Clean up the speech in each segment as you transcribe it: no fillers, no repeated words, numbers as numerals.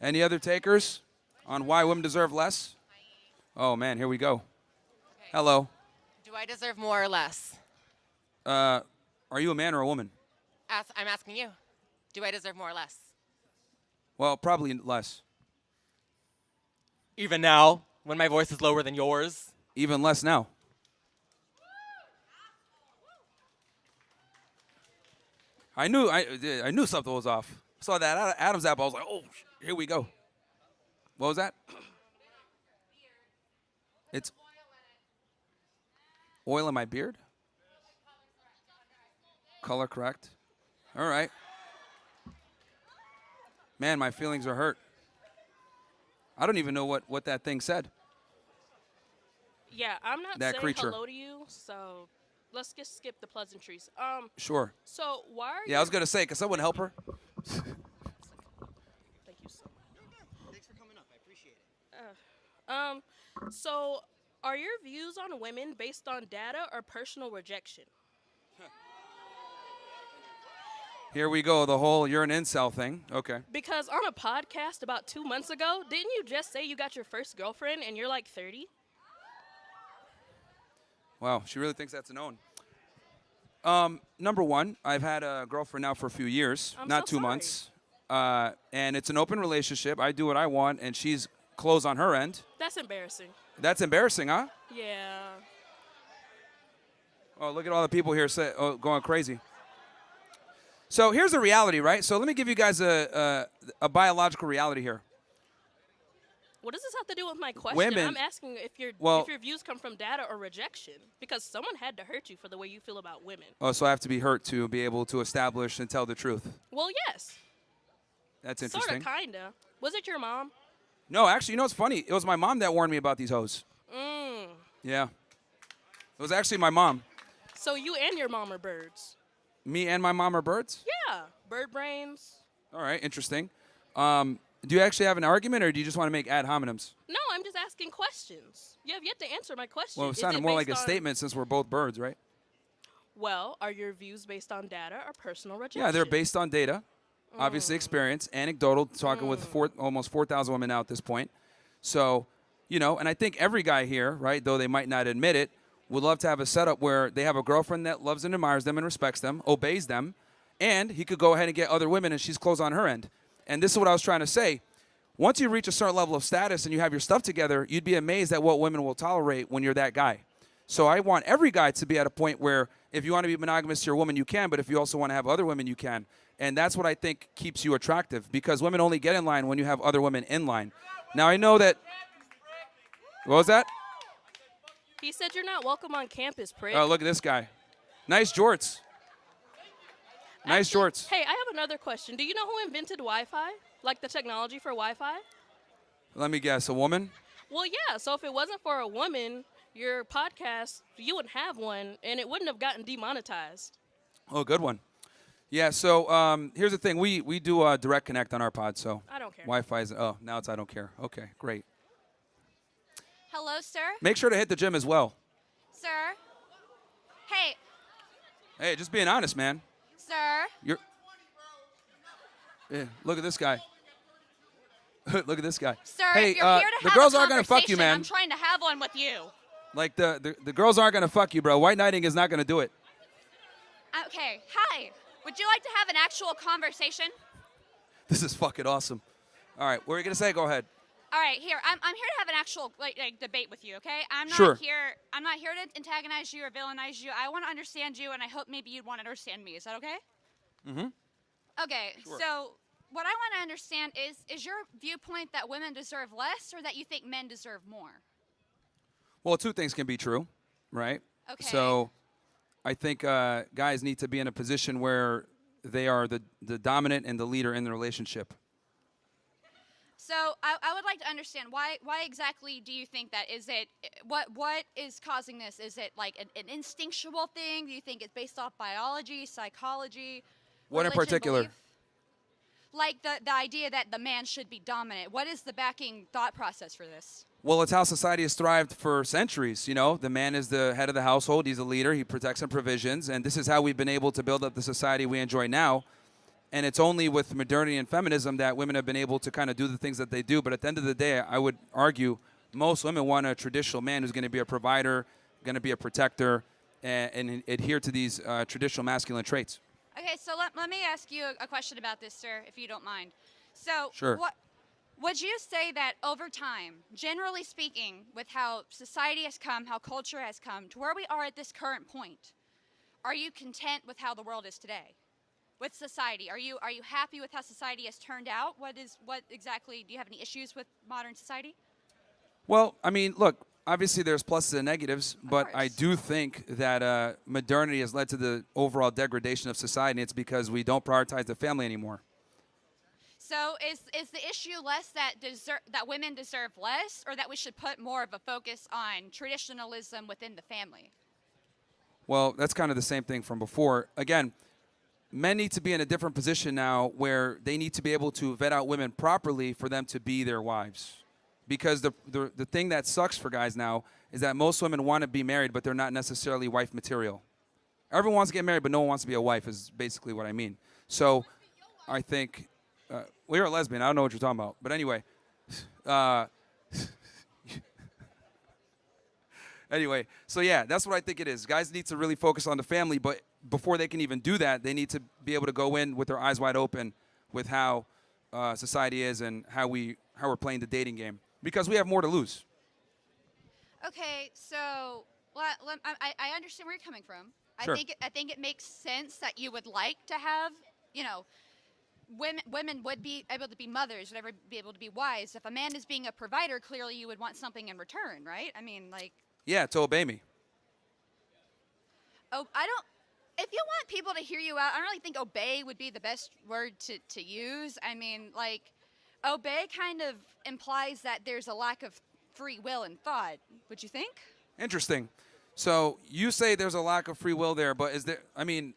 Any other takers on why women deserve less? Oh, man, here we go. Okay. Hello. Do I deserve more or less? Are you a man or a woman? I'm asking you. Do I deserve more or less? Well, probably less. Even now, when my voice is lower than yours. Even less now. I knew something was off. Saw that Adam's apple. I was like, oh, here we go. What was that? It's oil in my beard? Color correct. All right. Man, my feelings are hurt. I don't even know what that thing said. Yeah, I'm not That saying creature. hello to you, so let's just skip the pleasantries. Sure. So why are Yeah, I was going to say, can someone help her? Thank you so much. Thanks for coming up. I appreciate it. So are your views on women based on data or personal rejection? Here we go, the whole you're an incel thing. Okay. Because on a podcast about 2 months ago, didn't you just say you got your first girlfriend and you're like 30? Wow, she really thinks that's a known. Number one, I've had a girlfriend now for a few years, I'm not so 2 months. And it's an open relationship. I do what I want, and she's closed on her end. That's embarrassing. That's embarrassing, huh? Yeah. Oh, look at all the people here going crazy. So here's the reality, right? So let me give you guys a biological reality here. What does this have to do with my question? Women- I'm asking if your views come from data or rejection, because someone had to hurt you for the way you feel about women. Oh, so I have to be hurt to be able to establish and tell the truth. Well, yes. That's interesting. Sorta, kinda. Was it your mom? No, actually, you know what's funny? It was my mom that warned me about these hoes. Mm. Yeah. It was actually my mom. So you and your mom are birds. Me and my mom are birds? Yeah. Bird brains. All right, interesting. Do you actually have an argument, or do you just want to make ad hominems? No, I'm just asking questions. You have yet to answer my question. Well, it Is sounded more like a based on- statement since we're both birds, right? Well, are your views based on data or personal rejection? Yeah, they're based on data, obviously experience, anecdotal, talking with almost 4,000 women now at this point. So, you know, and I think every guy here, right, though they might not admit it, would love to have a setup where they have a girlfriend that loves and admires them and respects them, obeys them, and he could go ahead and get other women and she's closed on her end. And this is what I was trying to say. Once you reach a certain level of status and you have your stuff together, you'd be amazed at what women will tolerate when you're that guy. So I want every guy to be at a point where if you want to be monogamous to your woman, you can, but if you also want to have other women, you can. And that's what I think keeps you attractive, because women only get in line when you have other women in line. Now, I know that... What was that? He said you're not welcome on campus, prick. Oh, look at this guy. Nice jorts. Nice jorts. Hey, I have another question. Do you know who invented Wi-Fi? Like the technology for Wi-Fi? Let me guess, a woman? Well, yeah. So if it wasn't for a woman, your podcast, you wouldn't have one, and it wouldn't have gotten demonetized. Oh, good one. Yeah, so here's the thing. We do direct connect on our pod, so... I don't care. Wi-Fi is... Oh, now it's I don't care. Okay, great. Hello, sir. Make sure to hit the gym as well. Sir. Hey, Hey, just being honest, man. sir. You're... Yeah, look at this guy. Look at this guy. Sir, hey, if you're here to the have girls a aren't gonna fuck you, conversation, man. I'm trying to have one with you. Like, the girls aren't going to fuck you, bro. White knighting is not going to do it. Okay, hi. Would you like to have an actual conversation? This is fucking awesome. All right, what are you going to say? Go ahead. All right, here. I'm here to have an actual like debate with you, okay? I'm not Sure. here. I'm not here to antagonize you or villainize you. I want to understand you, and I hope maybe you'd want to understand me. Is that okay? Mm-hmm. Okay. Sure. So what I want to understand is your viewpoint that women deserve less, or that you think men deserve more? Well, two things can be true, right? Okay. So I think guys need to be in a position where they are the dominant and the leader in the relationship. So I would like to understand why exactly do you think that? Is it what is causing this? Is it like an instinctual thing? Do you think it's based off biology, psychology? What in religion, particular? belief? Like the idea that the man should be dominant. What is the backing thought process for this? Well, it's how society has thrived for centuries. You know, the man is the head of the household. He's a leader. He protects and provisions. And this is how we've been able to build up the society we enjoy now. And it's only with modernity and feminism that women have been able to kind of do the things that they do. But at the end of the day, I would argue most women want a traditional man who's going to be a provider, going to be a protector, and adhere to these traditional masculine traits. Okay, so let me ask you a question about this, sir, if you don't mind. So, Sure. what would you say that over time, generally speaking, with how society has come, how culture has come, to where we are at this current point, are you content with how the world is today? With society, are you happy with how society has turned out? What exactly, do you have any issues with modern society? Well, I mean, look, obviously there's pluses and negatives, but I course. do think that modernity has led to the overall degradation of society. It's because we don't prioritize the family anymore. So is the issue less that women deserve less, or that we should put more of a focus on traditionalism within the family? Well, that's kind of the same thing from before. Again, men need to be in a different position now where they need to be able to vet out women properly for them to be their wives. Because the thing that sucks for guys now is that most women want to be married, but they're not necessarily wife material. Everyone wants to get married, but no one wants to be a wife is basically what I mean. So I think, well, you're a lesbian. I don't know what you're talking about. But anyway, anyway, so yeah, that's what I think it is. Guys need to really focus on the family, but before they can even do that, they need to be able to go in with their eyes wide open with how society is and how we're playing the dating game, because we have more to lose. Okay, so I understand where you're coming from. Sure. I think it makes sense that you would like to have, women would be able to be mothers, would ever be able to be wives. If a man is being a provider, clearly you would want something in return, right? I mean, like. Yeah, to obey me. Oh, I don't. If you want people to hear you out, I don't really think obey would be the best word to use. I mean, like, obey kind of implies that there's a lack of free will and thought. Would you think? Interesting. So you say there's a lack of free will there, but is there, I mean,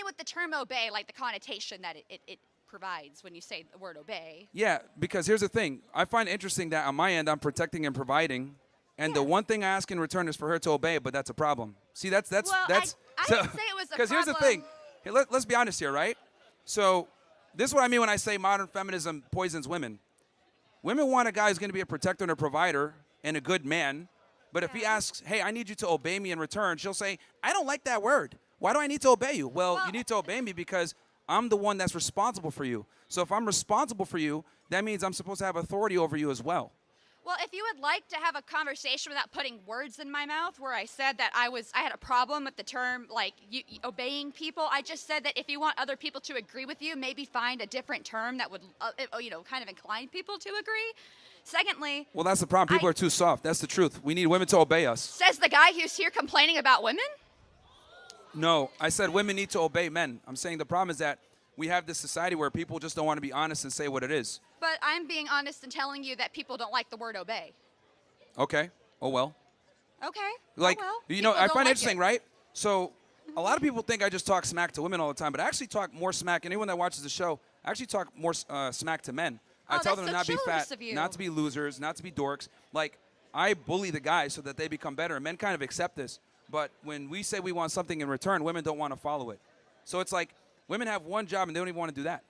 with the term obey, like the connotation that it provides when you say the word obey. yeah, because here's the thing. I find it interesting that on my end, I'm protecting and providing, and the one thing I ask in return is for her to obey, but that's a problem. See, that's Well, I didn't say it was a because here's the problem. thing. Hey, let's be honest here, right? So this is what I mean when I say modern feminism poisons women. Women want a guy who's going to be a protector and a provider and a good man. But if he asks, hey, I need you to obey me in return, she'll say, I don't like that word. Why do I need to obey you? Well, you need to obey me because I'm the one that's responsible for you. So if I'm responsible for you, that means I'm supposed to have authority over you as well. Well, if you would like to have a conversation without putting words in my mouth, where I said that I had a problem with the term like obeying people, I just said that if you want other people to agree with you, maybe find a different term that would, kind of incline people to agree. Secondly, Well, that's the problem. People are too soft. That's the truth. We need women to obey us. says the guy who's here complaining about women. No, I said women need to obey men. I'm saying the problem is that we have this society where people just don't want to be honest and say what it is. But I'm being honest and telling you that people don't like the word obey. Okay. Oh, well. Okay. Like, oh, well. I People don't find it like interesting, right? So a lot of people think I just talk smack to women all the time, but I actually talk more smack. Anyone that watches the show, I actually talk more smack to men. I tell them to not that's so be chivalrous fat, of you. not to be losers, not to be dorks. Like, I bully the guys so that they become better. And men kind of accept this. But when we say we want something in return, women don't want to follow it. So it's like women have one job and they don't even want to do that.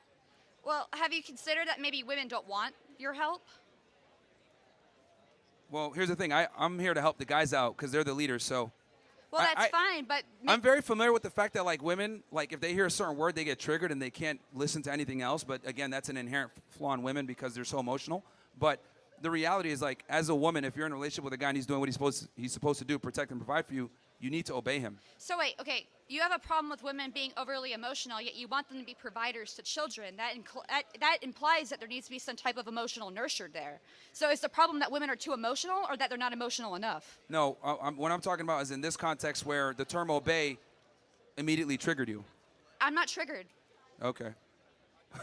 Well, have you considered that maybe women don't want your help? Well, here's the thing. I'm here to help the guys out because they're the leaders. So Well, that's fine, but I'm very familiar with the fact that, like, women, like, if they hear a certain word, they get triggered and they can't listen to anything else. But, again, that's an inherent flaw in women because they're so emotional. But the reality is, like, as a woman, if you're in a relationship with a guy and he's doing what he's supposed to do, protect and provide for you, you need to obey him. So wait, okay, you have a problem with women being overly emotional, yet you want them to be providers to children. That implies that there needs to be some type of emotional nurture there. So is the problem that women are too emotional, or that they're not emotional enough? No, what I'm talking about is in this context where the term obey immediately triggered you. I'm not triggered. Okay.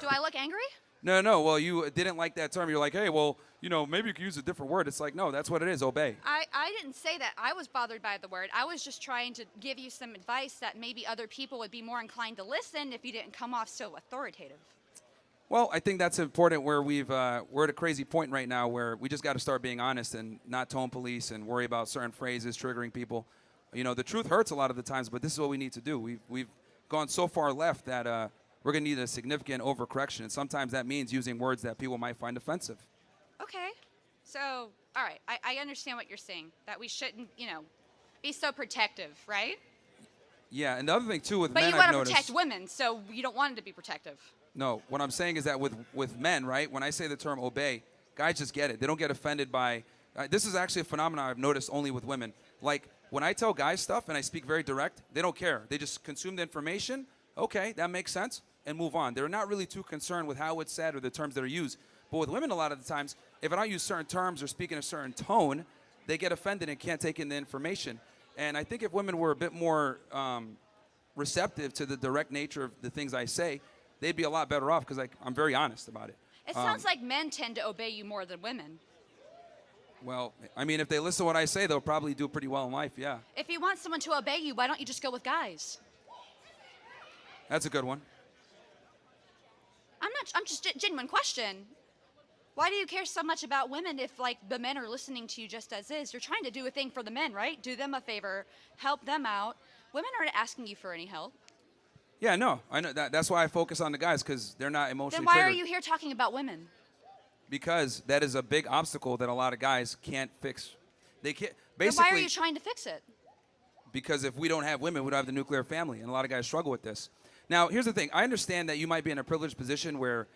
Do I look angry? No. Well, you didn't like that term. You're like, hey, well, maybe you could use a different word. It's like, no, that's what it is, obey. I didn't say that I was bothered by the word. I was just trying to give you some advice that maybe other people would be more inclined to listen if you didn't come off so authoritative. Well, I think that's important where we're at a crazy point right now where we just got to start being honest and not tone police and worry about certain phrases triggering people. The truth hurts a lot of the times, but this is what we need to do. We've gone so far left that we're going to need a significant overcorrection. And sometimes that means using words that people might find offensive. Okay. So, all right, I understand what you're saying, that we shouldn't, be so protective, right? Yeah, and the other thing, too, with But men, you I've want to noticed. protect women, so you don't want them to be protective. No, what I'm saying is that with men, right, when I say the term obey, guys just get it. They don't get offended by this is actually a phenomenon I've noticed only with women. Like, when I tell guys stuff and I speak very direct, they don't care. They just consume the information. Okay, that makes sense, and move on. They're not really too concerned with how it's said or the terms that are used. But with women, a lot of the times, if I don't use certain terms or speak in a certain tone, they get offended and can't take in the information. And I think if women were a bit more receptive to the direct nature of the things I say, they'd be a lot better off because I'm very honest about it. It sounds like men tend to obey you more than women. Well, I mean, if they listen to what I say, they'll probably do pretty well in life, yeah. If you want someone to obey you, why don't you just go with guys? That's a good one. I'm just a genuine question. Why do you care so much about women if, like, the men are listening to you just as is? You're trying to do a thing for the men, right? Do them a favor, help them out. Women aren't asking you for any help. Yeah, no, I know that's why I focus on the guys because they're not emotionally Then why triggered. are you here talking about women? Because that is a big obstacle that a lot of guys can't fix. They can't. Then Basically, why are you trying to fix it? because if we don't have women, we don't have the nuclear family, and a lot of guys struggle with this. Now, here's the thing. I understand that you might be in a privileged position where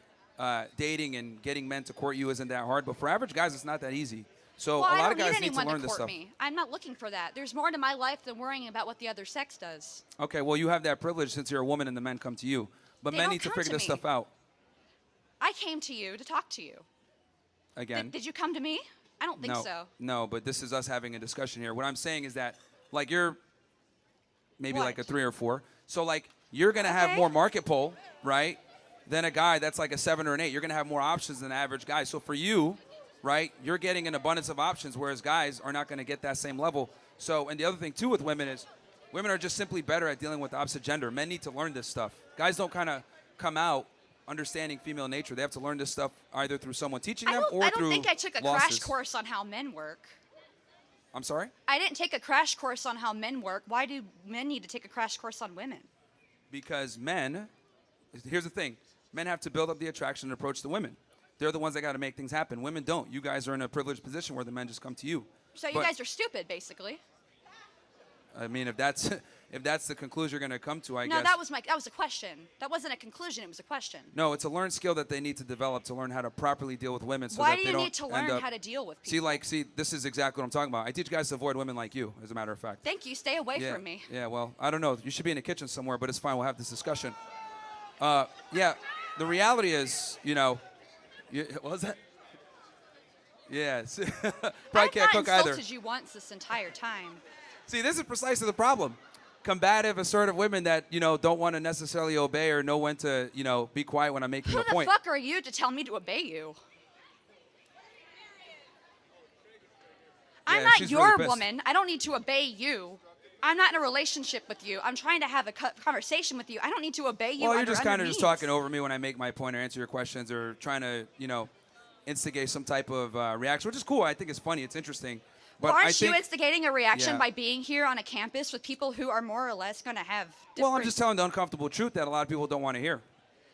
dating and getting men to court you isn't that hard, but for average guys, it's not that easy. So Well, a I lot don't of guys need need to anyone learn to this court stuff. me. I'm not looking for that. There's more to my life than worrying about what the other sex does. Okay, well, you have that privilege since you're a woman and the men come to you. But They men don't need to come figure to this me. stuff out. I came to you to talk to you. Again. Did you come to me? I don't think no, so. No, but this is us having a discussion here. What I'm saying is that, like, you're maybe What? like a 3 or 4. So, like, you're going to have Okay. more market pull, right, than a guy that's like a 7 or an 8. You're going to have more options than the average guy. So for you, right, you're getting an abundance of options, whereas guys are not going to get that same level. So, and the other thing, too, with women is women are just simply better at dealing with the opposite gender. Men need to learn this stuff. Guys don't kind of come out understanding female nature. They have to learn this stuff either through someone teaching them or I through don't think I took a losses. crash course on how men work. I'm sorry? I didn't take a crash course on how men work. Why do men need to take a crash course on women? Because men, here's the thing, men have to build up the attraction and approach the women. They're the ones that got to make things happen. Women don't. You guys are in a privileged position where the men just come to you. So you But, guys are stupid, basically. I mean, if that's the conclusion you're going to come to, I No, guess. that was a question. That wasn't a conclusion. It was a question. No, it's a learned skill that they need to develop to learn how to properly deal with women. So Why that do they you don't need to end learn up, how to deal with people? See, this is exactly what I'm talking about. I teach guys to avoid women like you, as a matter of fact. Thank you. Stay away Yeah, from me. yeah. Well, I don't know. You should be in the kitchen somewhere, but it's fine. We'll have this discussion. Yeah. The reality is, what was that? Yes. Probably I've can't not cook either. insulted you once this entire time. See, this is precisely the problem. Combative, assertive women that, don't want to necessarily obey or know when to, be quiet when I'm making Who a the point. fuck are you to tell me to obey you? I'm Yeah, not she's your really pissed. woman. I don't need to obey you. I'm not in a relationship with you. I'm trying to have a conversation with you. I don't need to obey you. Well, you're under just other kind of just means. talking over me when I make my point or answer your questions or trying to, instigate some type of reaction, which is cool. I think it's funny. It's interesting. But Well, I aren't you think, instigating a reaction Yeah. by being here on a campus with people who are more or less going to have different... well, I'm just telling the uncomfortable truth that a lot of people don't want to hear.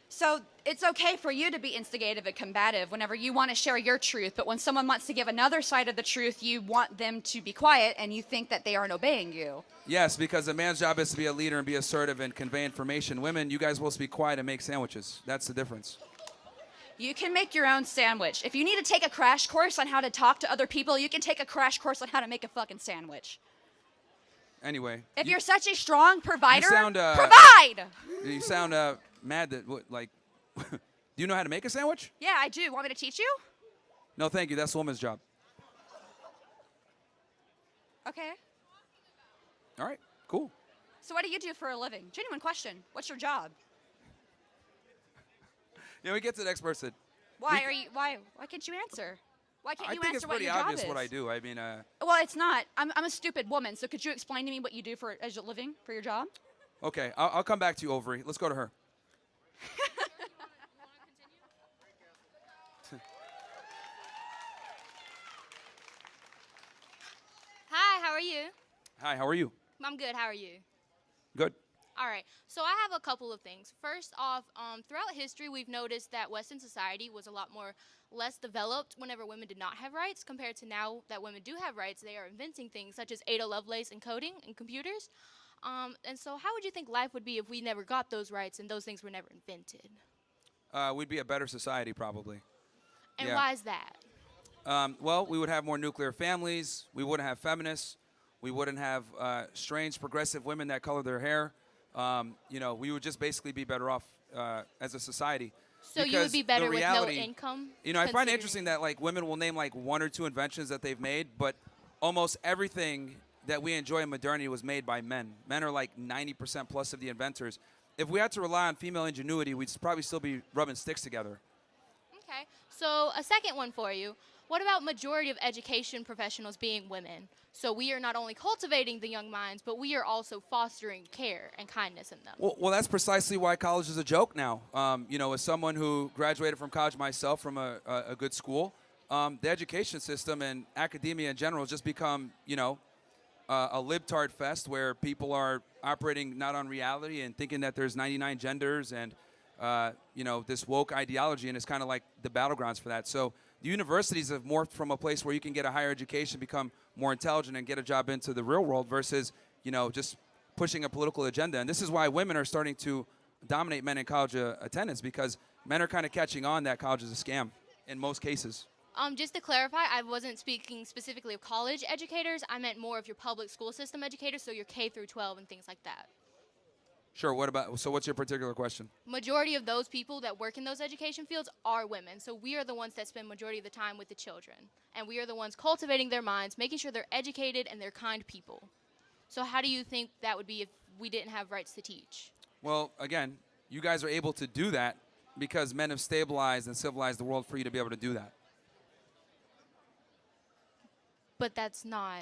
So it's okay for you to be instigative and combative whenever you want to share your truth, but when someone wants to give another side of the truth, you want them to be quiet and you think that they aren't obeying you. Yes, because a man's job is to be a leader and be assertive and convey information. Women, you guys will be quiet and make sandwiches. That's the difference. You can make your own sandwich. If you need to take a crash course on how to talk to other people, you can take a crash course on how to make a fucking sandwich. Anyway. If you're such a strong provider, sound, provide! You sound mad that, do you know how to make a sandwich? Yeah, I do. Want me to teach you? No, thank you. That's a woman's job. Okay. All right, cool. So what do you do for a living? Genuine question. What's your job? Yeah, we get to the next person. Why can't you answer? Why can't I you think answer it's what pretty your job obvious is? what I do. I mean, Well, it's not. I'm a stupid woman. So could you explain to me what you do as a living for your job? okay, I'll come back to you, Ovary. Let's go to her. Hi, how are you? Hi, how are you? I'm good. How are you? Good. All right. So I have a couple of things. First off, throughout history, we've noticed that Western society was a lot more less developed whenever women did not have rights compared to now that women do have rights. They are inventing things such as Ada Lovelace and coding and computers. And so how would you think life would be if we never got those rights and those things were never invented? We'd be a better society, probably. And Yeah. why is that? Well, we would have more nuclear families. We wouldn't have feminists. We wouldn't have strange progressive women that color their hair. We would just basically be better off as a society. So you Because would be the better reality- with no income? I find it considering- interesting that like women will name like 1 or 2 inventions that they've made, but almost everything that we enjoy in modernity was made by men. Men are like 90% plus of the inventors. If we had to rely on female ingenuity, we'd probably still be rubbing sticks together. Okay. So a second one for you. What about majority of education professionals being women? So we are not only cultivating the young minds, but we are also fostering care and kindness in them. Well, that's precisely why college is a joke now. As someone who graduated from college myself from a good school, the education system and academia in general has just become, a libtard fest where people are operating not on reality and thinking that there's 99 genders and, this woke ideology, and it's kind of like the battlegrounds for that. So the universities have morphed from a place where you can get a higher education, become more intelligent, and get a job into the real world versus, just pushing a political agenda. And this is why women are starting to dominate men in college attendance, because men are kind of catching on that college is a scam in most cases. Just to clarify, I wasn't speaking specifically of college educators. I meant more of your public school system educators, so your K through 12 and things like that. Sure. So what's your particular question? Majority of those people that work in those education fields are women. So we are the ones that spend majority of the time with the children. And we are the ones cultivating their minds, making sure they're educated and they're kind people. So how do you think that would be if we didn't have rights to teach? Well, again, you guys are able to do that because men have stabilized and civilized the world for you to be able to do that. But that's not,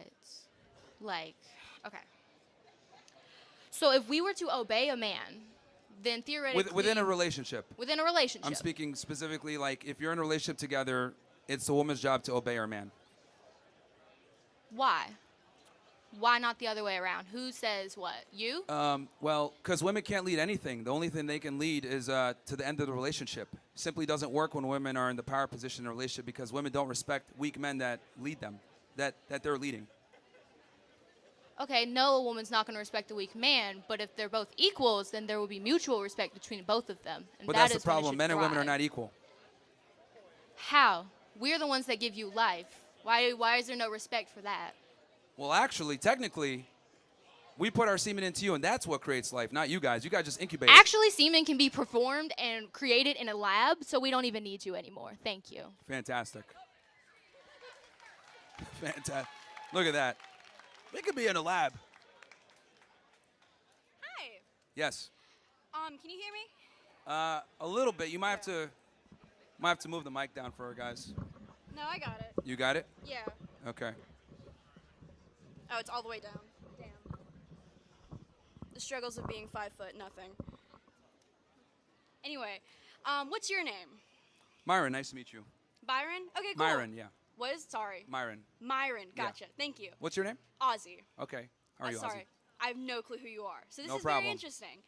okay. So if we were to obey a man, then theoretically... Within a relationship. Within a relationship. I'm speaking specifically, like, if you're in a relationship together, it's the woman's job to obey her man. Why? Why not the other way around? Who says what? You? Well, because women can't lead anything. The only thing they can lead is to the end of the relationship. Simply doesn't work when women are in the power position in a relationship because women don't respect weak men that lead them, that they're leading. Okay, no, a woman's not going to respect a weak man, but if they're both equals, then there will be mutual respect between both of them. And But that that's the is when it problem. should Men and women are thrive. not equal. How? We're the ones that give you life. Why is there no respect for that? Well, actually, technically, we put our semen into you, and that's what creates life, not you guys. You guys just incubate. Actually, semen can be performed and created in a lab, so we don't even need you anymore. Thank you. Fantastic. Fantastic. Look at that. We could be in a lab. Hi. Yes. Can you hear me? A little bit. You might have to move the mic down for our guys. No, I got it. You got it? Yeah. Okay. Oh, it's all the way down. Damn. The struggles of being 5 foot, nothing. Anyway, what's your name? Myron, nice to meet you. Byron? Okay, cool. Myron, yeah. What is? Sorry. Myron. Myron. Yeah. Gotcha. Thank you. What's your name? Ozzy. Okay. How are you, Sorry. Ozzy? I have no clue who you are. So this No is very problem. interesting.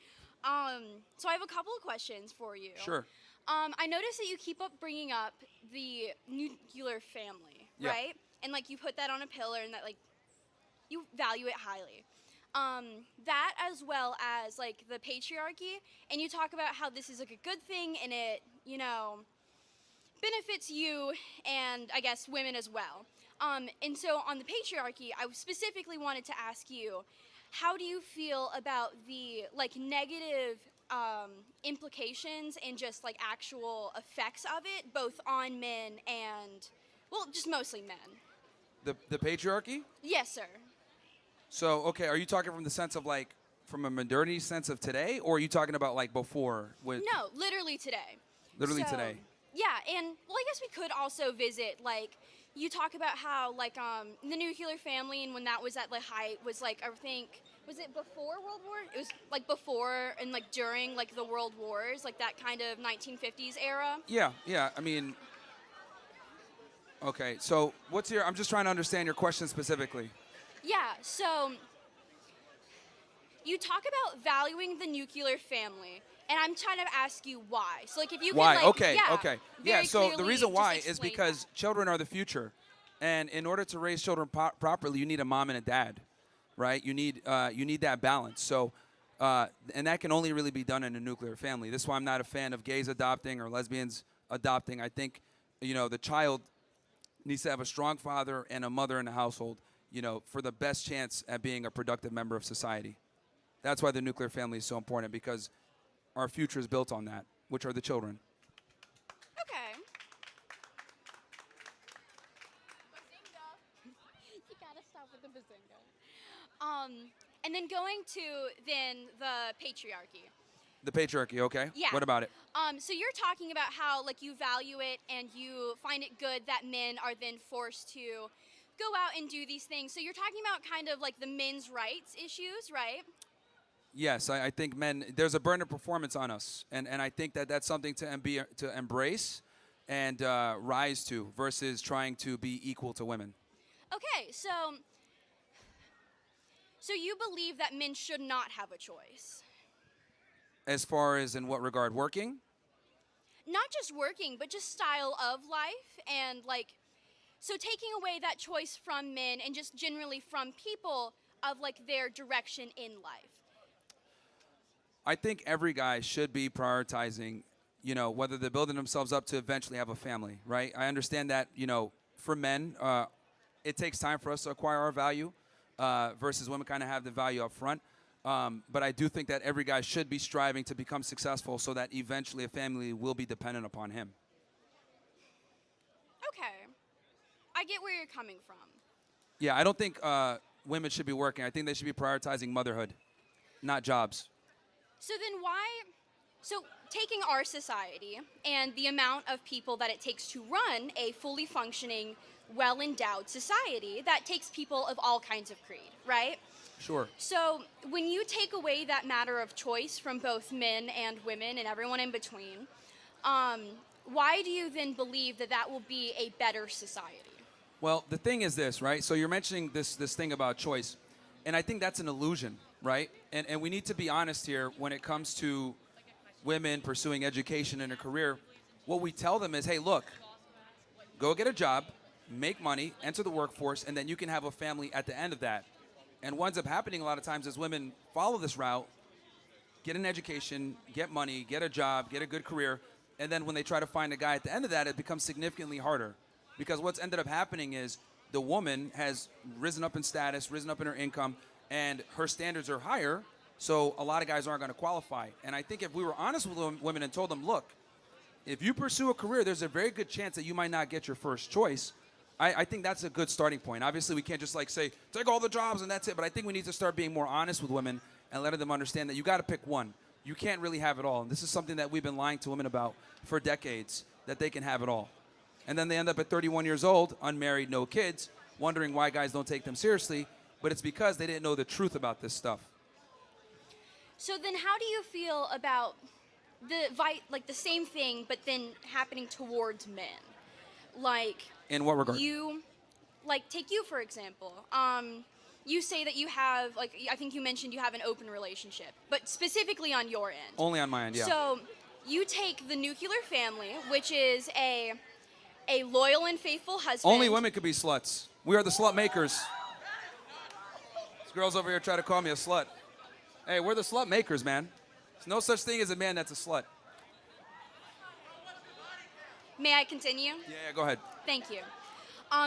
So I have a couple of questions for you. Sure. I noticed that you keep up bringing up the nuclear family, Yeah. right? And like you put that on a pillar, and that like you value it highly. That as well as like the patriarchy, and you talk about how this is like a good thing, and it benefits you and I guess women as well. And so on the patriarchy, I specifically wanted to ask you, how do you feel about the like negative implications and just like actual effects of it, both on men and, well, just mostly men? The patriarchy? Yes, sir. So, okay, are you talking from the sense of like, from a modernity sense of today, or are you talking about like before? With No, literally today. Literally So, today. Yeah, and well, I guess we could also visit like you talk about how like the nuclear family, and when that was at the height was like I think was it before World War? It was like before and like during like the World Wars, like that kind of 1950s era. Yeah, I mean, okay, so I'm just trying to understand your question specifically. Yeah, so you talk about valuing the nuclear family, and I'm trying to ask you why. So, like, if you Why? could, like, Okay, yeah, okay. Yeah, very so the clearly reason just why is explain because that. children are the future. And in order to raise children properly, you need a mom and a dad, right? You need that balance. So, and that can only really be done in a nuclear family. This is why I'm not a fan of gays adopting or lesbians adopting. I think, the child needs to have a strong father and a mother in the household, for the best chance at being a productive member of society. That's why the nuclear family is so important, because our future is built on that, which are the children. Okay. You gotta stop with the bazinga. And then going to the patriarchy. The patriarchy, okay? Yeah. What about it? So you're talking about how, like, you value it and you find it good that men are then forced to go out and do these things. So you're talking about kind of like the men's rights issues, right? Yes, I think there's a burden of performance on us. And I think that's something to embrace and rise to versus trying to be equal to women. Okay, so you believe that men should not have a choice. As far as in what regard? Working? Not just working, but just style of life and, like, so taking away that choice from men and just generally from people of, like, their direction in life. I think every guy should be prioritizing, whether they're building themselves up to eventually have a family, right? I understand that, for men, it takes time for us to acquire our value versus women kind of have the value up front. But I do think that every guy should be striving to become successful so that eventually a family will be dependent upon him. Okay. I get where you're coming from. Yeah, I don't think women should be working. I think they should be prioritizing motherhood, not jobs. So then so taking our society and the amount of people that it takes to run a fully functioning, well-endowed society, that takes people of all kinds of creed, right? Sure. So when you take away that matter of choice from both men and women and everyone in between, why do you then believe that will be a better society? Well, the thing is this, right? So you're mentioning this thing about choice, and I think that's an illusion, right? And we need to be honest here when it comes to women pursuing education and a career. What we tell them is, hey, look, go get a job, make money, enter the workforce, and then you can have a family at the end of that. And what ends up happening a lot of times is women follow this route, get an education, get money, get a job, get a good career, and then when they try to find a guy at the end of that, it becomes significantly harder. Because what's ended up happening is the woman has risen up in status, risen up in her income, and her standards are higher, so a lot of guys aren't going to qualify. And I think if we were honest with women and told them, look, if you pursue a career, there's a very good chance that you might not get your first choice. I think that's a good starting point. Obviously, we can't just say, take all the jobs and that's it. But I think we need to start being more honest with women and letting them understand that you got to pick one. You can't really have it all. And this is something that we've been lying to women about for decades, that they can have it all. And then they end up at 31 years old, unmarried, no kids, wondering why guys don't take them seriously. But it's because they didn't know the truth about this stuff. So then how do you feel about the same thing, but then happening towards men? Like, in what regard? Take you, for example. You say that you have, I think you mentioned you have an open relationship, but specifically on your end. Only on my end, yeah. So you take the nuclear family, which is a loyal and faithful husband. Only women could be sluts. We are the slut makers. This girl's over here trying to call me a slut. Hey, we're the slut makers, man. There's no such thing as a man that's a slut. May I continue? Yeah, go ahead. Thank you.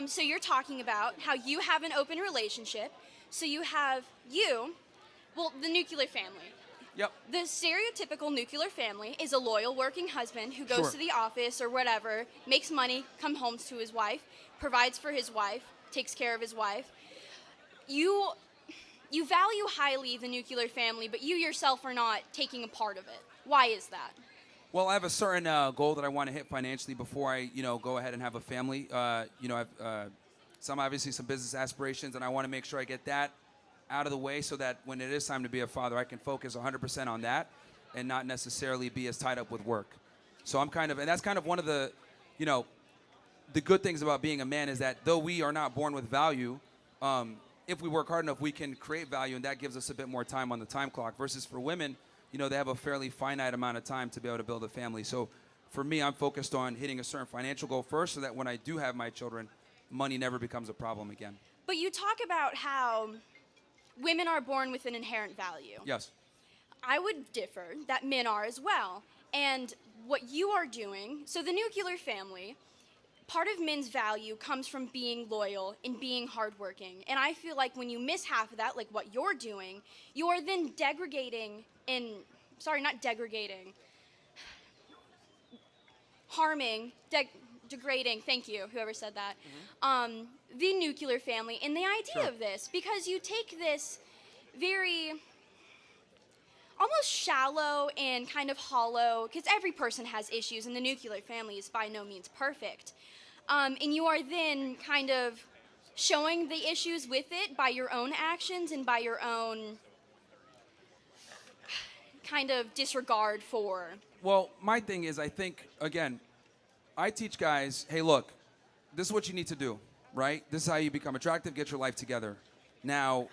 So you're talking about how you have an open relationship. So you have the nuclear family. Yep. The stereotypical nuclear family is a loyal working husband who goes to the office or whatever, makes money, comes home to his wife, provides for his wife, takes care of his wife. You value highly the nuclear family, but you yourself are not taking a part of it. Why is that? Well, I have a certain goal that I want to hit financially before I, go ahead and have a family. I have some business aspirations, and I want to make sure I get that out of the way so that when it is time to be a father, I can focus 100% on that and not necessarily be as tied up with work. So and that's kind of one of the, the good things about being a man is that though we are not born with value, if we work hard enough, we can create value, and that gives us a bit more time on the time clock. Versus for women, you know, they have a fairly finite amount of time to be able to build a family. So for me, I'm focused on hitting a certain financial goal first so that when I do have my children, money never becomes a problem again. But you talk about how women are born with an inherent value. Yes. I would differ that men are as well. And what you are doing, so the nuclear family, part of men's value comes from being loyal and being hardworking. And I feel like when you miss half of that, like what you're doing, you are then degrading and, not degrading, harming, degrading, thank you, whoever said that, the nuclear family and the idea of this. Because you take this very almost shallow and kind of hollow, because every person has issues, and the nuclear family is by no means perfect. And you are then kind of showing the issues with it by your own actions and by your own kind of disregard for. Well, my thing is, I think, again, I teach guys, hey, look, this is what you need to do, right? This is how you become attractive, get your life together. Now,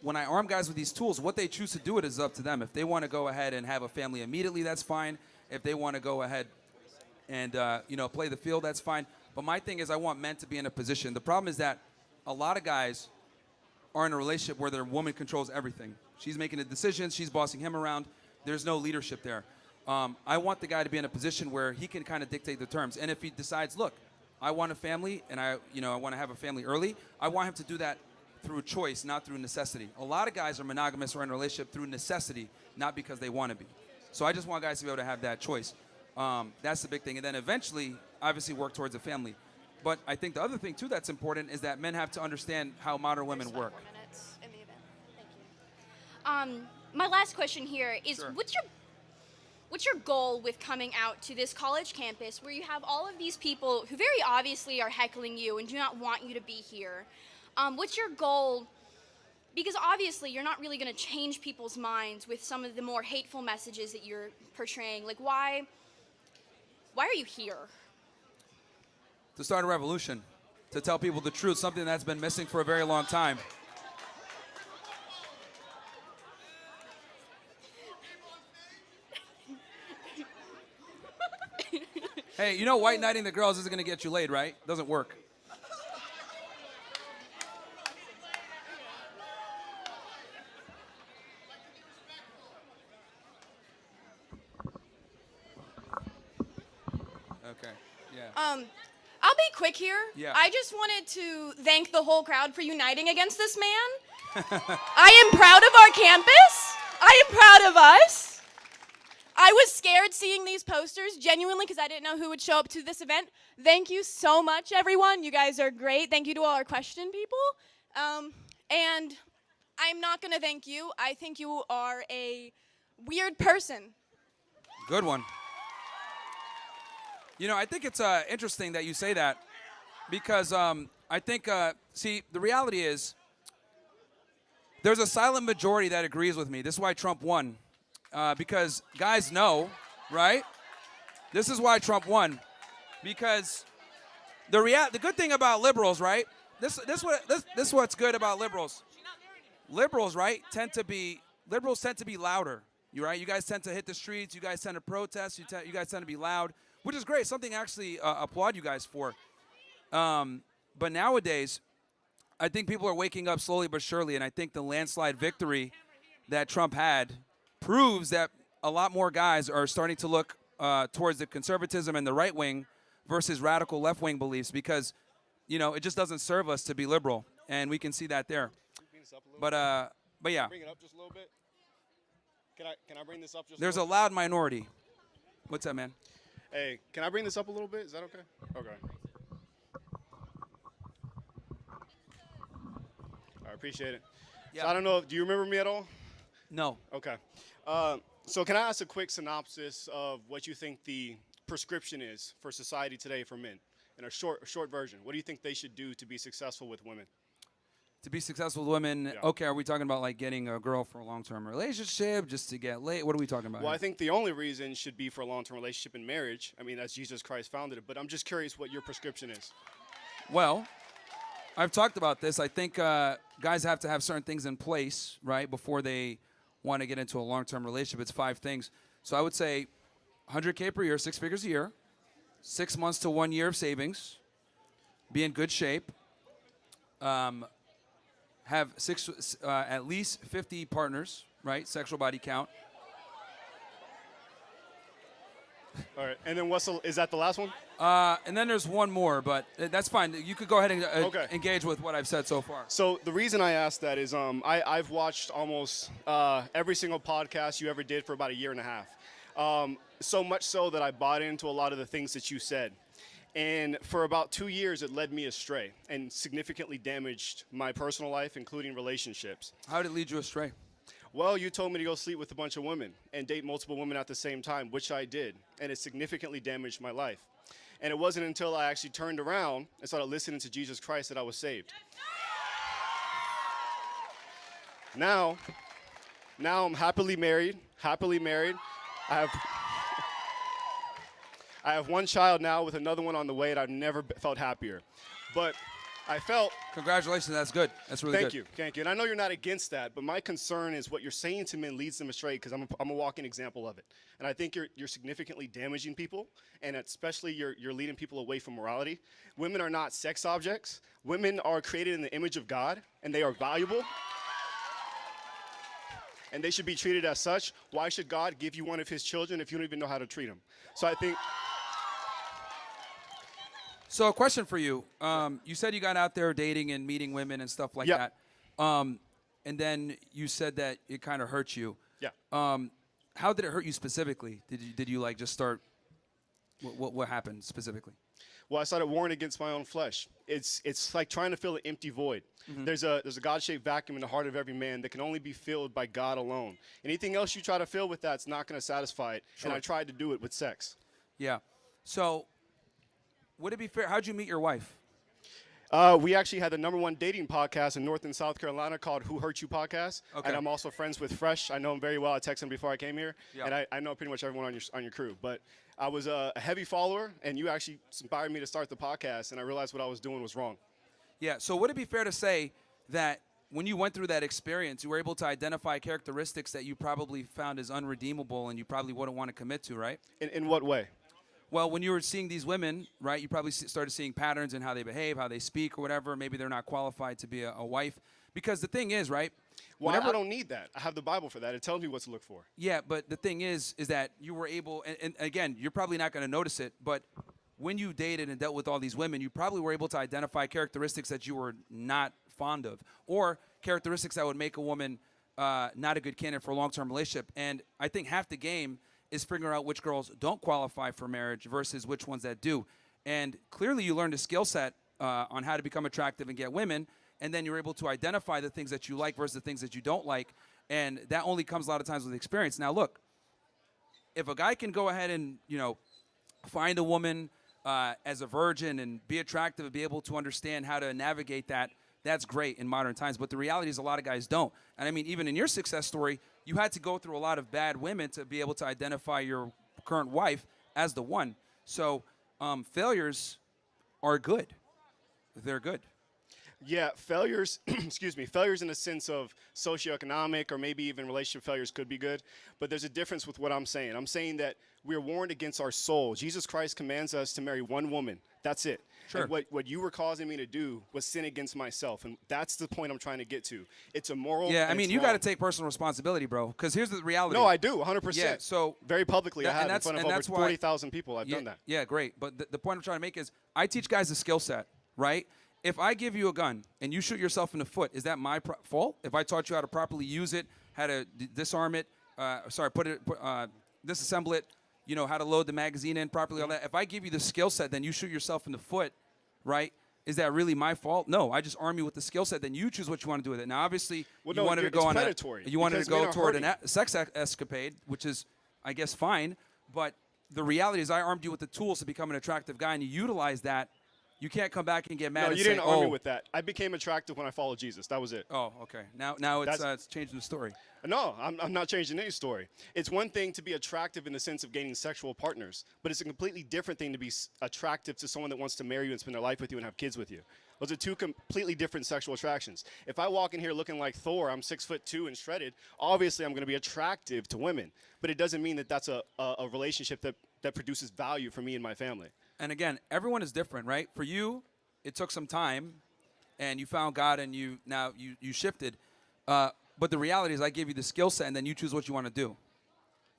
when I arm guys with these tools, what they choose to do it is up to them. If they want to go ahead and have a family immediately, that's fine. If they want to go ahead and play the field, that's fine. But my thing is, I want men to be in a position. The problem is that a lot of guys are in a relationship where their woman controls everything. She's making the decisions, she's bossing him around. There's no leadership there. I want the guy to be in a position where he can kind of dictate the terms. And if he decides, look, I want a family and I want to have a family early, I want him to do that through choice, not through necessity. A lot of guys are monogamous or in a relationship through necessity, not because they want to be. So I just want guys to be able to have that choice. That's the big thing. And then eventually, obviously, work towards a family. But I think the other thing, too, that's important is that men have to understand how modern women work. My last question here is, Sure. what's your goal with coming out to this college campus where you have all of these people who very obviously are heckling you and do not want you to be here? What's your goal? Because obviously you're not really going to change people's minds with some of the more hateful messages that you're portraying. Like, why are you here? To start a revolution, to tell people the truth, something that's been missing for a very long time. Hey, you know white knighting the girls isn't going to get you laid, right? Doesn't work. Okay, yeah. I'll be quick here. Yeah. I just wanted to thank the whole crowd for uniting against this man. I am proud of our campus. I am proud of us. I was scared seeing these posters, genuinely, because I didn't know who would show up to this event. Thank you so much, everyone. You guys are great. Thank you to all our question people. And I'm not going to thank you. I think you are a weird person. Good one. You know, I think it's interesting that you say that because I think, see, the reality is there's a silent majority that agrees with me. This is why Trump won. Because guys know, right? This is why Trump won. Because the good thing about liberals, right? This what's good about liberals. Liberals, right, liberals tend to be louder. Right? You guys tend to hit the streets. You guys tend to protest. You guys tend to be loud, which is great. Something I actually applaud you guys for. But nowadays, I think people are waking up slowly but surely, and I think the landslide victory that Trump had proves that a lot more guys are starting to look towards the conservatism and the right wing versus radical left wing beliefs because, it just doesn't serve us to be liberal, and we can see that there. But yeah. Bring it up just a little bit. Can I bring this up just? There's a loud minority. What's that, man? Hey, can I bring this up a little bit? Is that okay? Okay. I appreciate it. Yeah. So I don't know. Do you remember me at all? No. Okay. So can I ask a quick synopsis of what you think the prescription is for society today for men? In a short version, what do you think they should do to be successful with women? To be successful with women, Yeah. okay, are we talking about like getting a girl for a long-term relationship, just to get laid? What are we talking about? Well, here? I think the only reason should be for a long-term relationship and marriage. I mean, that's Jesus Christ founded it. But I'm just curious what your prescription is. Well, I've talked about this. I think guys have to have certain things in place, right, before they want to get into a long-term relationship. It's 5 things. So I would say 100K per year, 6 figures a year, 6 months to 1 year of savings, be in good shape, have at least 50 partners, right, sexual body count. All right, and then is that the last one? And then there's one more, but that's fine. You could go ahead and Okay. engage with what I've said so far. So the reason I asked that is I've watched almost every single podcast you ever did for about a year and a half. So much so that I bought into a lot of the things that you said. And for about 2 years, it led me astray and significantly damaged my personal life, including relationships. How did it lead you astray? Well, you told me to go sleep with a bunch of women and date multiple women at the same time, which I did, and it significantly damaged my life. And it wasn't until I actually turned around and started listening to Jesus Christ that I was saved. Now I'm happily married. I have one child now with another one on the way, and I've never felt happier. But I felt... Congratulations, that's good. That's really good. Thank you. And I know you're not against that, but my concern is what you're saying to men leads them astray, because I'm a walking example of it. And I think you're significantly damaging people, and especially you're leading people away from morality. Women are not sex objects. Women are created in the image of God, and they are valuable. And they should be treated as such. Why should God give you one of his children if you don't even know how to treat them? So I think... So a question for you. You said you got out there dating and meeting women and stuff like Yep. that. And then you said that it kind of hurt you. Yeah. How did it hurt you specifically? Did you like just start? What happened specifically? Well, I started warring against my own flesh. It's like trying to fill an empty void. Mm-hmm. There's a God-shaped vacuum in the heart of every man that can only be filled by God alone. Anything else you try to fill with that's not going to satisfy it. Sure. And I tried to do it with sex. Yeah. So would it be fair? How'd you meet your wife? We actually had the #1 dating podcast in North and South Carolina called Who Hurt You Podcast. Okay. And I'm also friends with Fresh. I know him very well. I texted him before I came here. Yeah. And I know pretty much everyone on your crew. But I was a heavy follower, and you actually inspired me to start the podcast, and I realized what I was doing was wrong. Yeah. So would it be fair to say that when you went through that experience, you were able to identify characteristics that you probably found as unredeemable and you probably wouldn't want to commit to, right? In what way? Well, when you were seeing these women, right, you probably started seeing patterns in how they behave, how they speak, or whatever. Maybe they're not qualified to be a wife. Because the thing is, right? Well, I don't need that. I have the Bible for that. It tells me what to look for. Yeah, but the thing is that you were able, and again, you're probably not going to notice it, but when you dated and dealt with all these women, you probably were able to identify characteristics that you were not fond of, or characteristics that would make a woman not a good candidate for a long-term relationship. And I think half the game is figuring out which girls don't qualify for marriage versus which ones that do. And clearly you learned a skill set on how to become attractive and get women, and then you're able to identify the things that you like versus the things that you don't like. And that only comes a lot of times with experience. Now, look, if a guy can go ahead and, find a woman as a virgin and be attractive and be able to understand how to navigate that, that's great in modern times. But the reality is a lot of guys don't. And I mean, even in your success story, you had to go through a lot of bad women to be able to identify your current wife as the one. So failures are good. They're good. Yeah, failures, failures in the sense of socioeconomic or maybe even relationship failures could be good. But there's a difference with what I'm saying. I'm saying that we're warned against our soul. Jesus Christ commands us to marry one woman. That's it. Sure. And what you were causing me to do was sin against myself. And that's the point I'm trying to get to. It's immoral. Yeah, I and mean, it's you got to wrong. take personal responsibility, bro. Because here's the reality. No, I do, 100%. Yeah, so very publicly, I have in front of over why- 40,000 people. I've yeah, done that. Yeah, great. But the point I'm trying to make is I teach guys a skill set, right? If I give you a gun and you shoot yourself in the foot, is that my fault? If I taught you how to properly use it, how to disarm it, disassemble it, how to load the magazine in properly, all that. If I give you the skill set, then you shoot yourself in the foot, right? Is that really my fault? No, I just arm you with the skill set. Then you choose what you want to do with it. Now, obviously, Well, you no, wanted to it's go on predatory, you wanted to because go men are toward hurting. a sex escapade, which is, I guess, fine. But the reality is, I armed you with the tools to become an attractive guy, and you You can't come back and get mad No, and you say, didn't arm me oh, with that. I became attractive when I followed Jesus. That was it. oh, okay. Now it's changing the story. No, I'm not changing any story. It's one thing to be attractive in the sense of gaining sexual partners, but it's a completely different thing to be attractive to someone that wants to marry you and spend their life with you and have kids with you. Those are two completely different sexual attractions. If I walk in here looking like Thor, I'm 6'2" and shredded, obviously I'm going to be attractive to women, but it doesn't mean that that's a relationship that produces value for me and my family. And again, everyone is different, right? For you, it took some time, and you found God, and you shifted. But the reality is, I gave you the skill set, and then you choose what you want to do.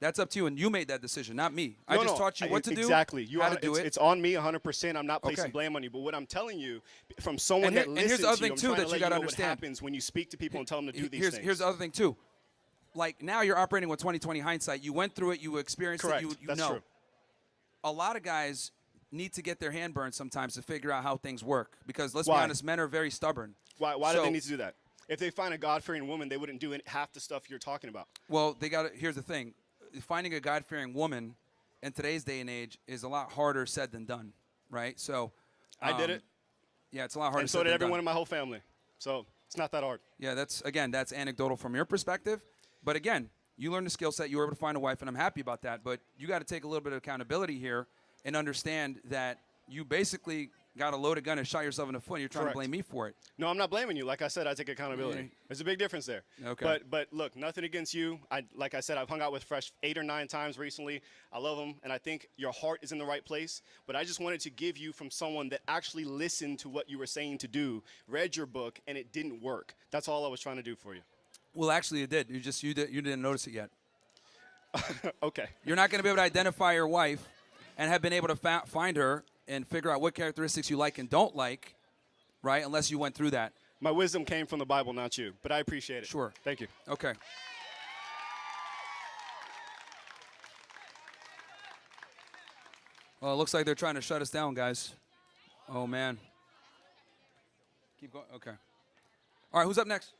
That's up to you, and you made that decision, not me. I just taught you what to do, exactly. how to do it. It's on me 100%. I'm not placing blame on you. But what I'm telling you, from someone that listens here's the other to you, thing, I'm too, trying that to you let gotta know understand. what happens when you speak to people and tell them to do these things. Here's the other thing, too. Like, now you're operating with 20/20 hindsight. You went through it. You experienced Correct. it. You That's know. true. A lot of guys need to get their hand burned sometimes to figure out how things work. Because, let's be Why? honest, men are very stubborn. Why do they need to do that? If they find a God-fearing woman, they wouldn't do half the stuff you're talking about. Well, here's the thing. Finding a God-fearing woman in today's day and age is a lot harder said than done, right? So I did it. Yeah, it's a lot harder And said so did than everyone done. in my whole family. So it's not that hard. Yeah, that's anecdotal from your perspective. But again, you learned the skill set. You were able to find a wife, and I'm happy about that. But you got to take a little bit of accountability here and understand that you basically got a loaded gun and shot yourself in the foot, and you're trying Correct. to blame me for it. No, I'm not blaming you. Like I said, I take accountability. Yeah. There's a big difference there. Okay. But look, nothing against you. Like I said, I've hung out with Fresh 8 or 9 times recently. I love them, and I think your heart is in the right place. But I just wanted to give you from someone that actually listened to what you were saying to do, read your book, and it didn't work. That's all I was trying to do for you. Well, actually, it did. You didn't notice it yet. Okay. You're not going to be able to identify your wife and have been able to find her and figure out what characteristics you like and don't like, right, unless you went through that. My wisdom came from the Bible, not you. But I appreciate it. Sure. Thank you. Okay. Well, it looks like they're trying to shut us down, guys. Oh, man. Keep going. Okay. All right, who's up next?